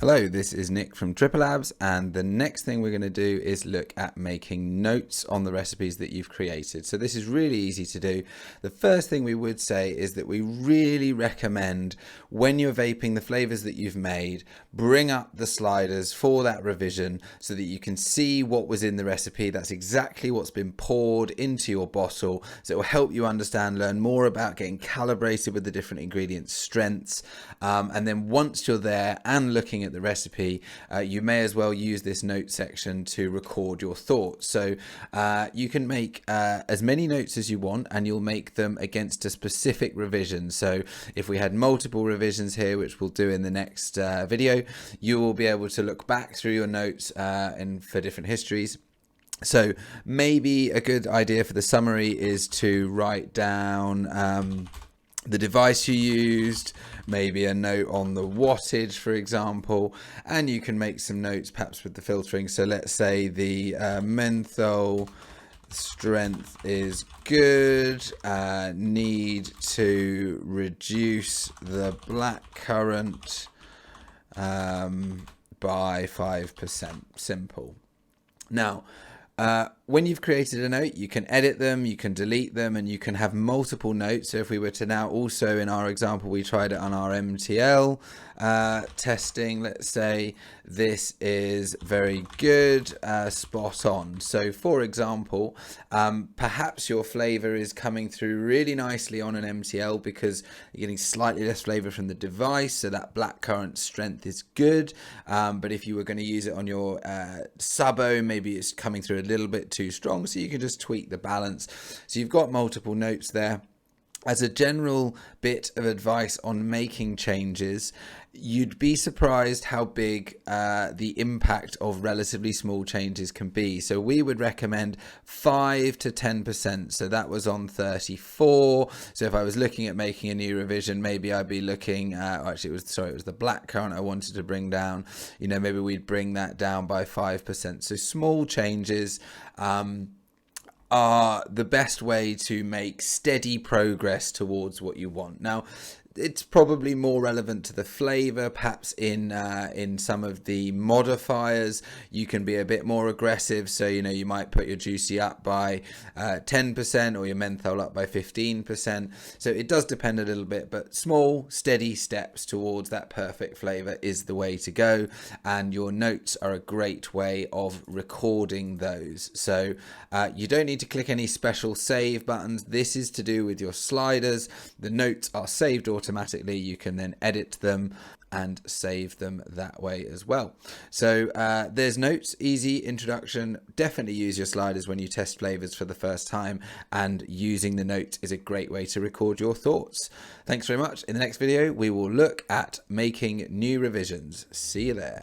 Hello, this is Nick from Triple Labs, and the next thing we're going to do is look at making notes on the recipes that you've created. So this is really easy to do. The first thing we would say is that we really recommend when you're vaping the flavors that you've made, bring up the sliders for that revision so that you can see what was in the recipe. That's exactly what's been poured into your bottle. So it will help you understand, learn more about getting calibrated with the different ingredients' strengths. And then once you're there and looking at the recipe, you may as well use this note section to record your thoughts. So you can make as many notes as you want, and you'll make them against a specific revision. So if we had multiple revisions here, which we'll do in the next video, you will be able to look back through your notes and for different histories. So maybe a good idea for the summary is to write down the device you used, maybe a note on the wattage, for example, and you can make some notes perhaps with the filtering. So let's say the menthol strength is good, need to reduce the blackcurrant by 5%. Simple. Now, when you've created a note, you can edit them, you can delete them, and you can have multiple notes. So if we were to now also, in our example, we tried it on our MTL testing, let's say this is very good, spot on. So for example, perhaps your flavor is coming through really nicely on an MTL because you're getting slightly less flavor from the device, so that blackcurrant strength is good. But if you were going to use it on your Sabo, maybe it's coming through a little bit too strong, so you can just tweak the balance. So you've got multiple notes there. As a general bit of advice on making changes, you'd be surprised how big the impact of relatively small changes can be. So we would recommend 5 to 10%. So that was on 34. So if I was looking at making a new revision, maybe I'd be looking at, actually it was the blackcurrant I wanted to bring down. You know, maybe we'd bring that down by 5%. So small changes are the best way to make steady progress towards what you want. Now, it's probably more relevant to the flavor. Perhaps in some of the modifiers, you can be a bit more aggressive. So, you know, you might put your juicy up by 10% or your menthol up by 15%. So it does depend a little bit, but small, steady steps towards that perfect flavor is the way to go. And your notes are a great way of recording those. So you don't need to click any special save buttons. This is to do with your sliders. The notes are saved automatically. You can then edit them and save them that way as well. So there's notes, easy introduction. Definitely use your sliders when you test flavors for the first time, and using the notes is a great way to record your thoughts. Thanks very much. In the next video, we will look at making new revisions. See you there.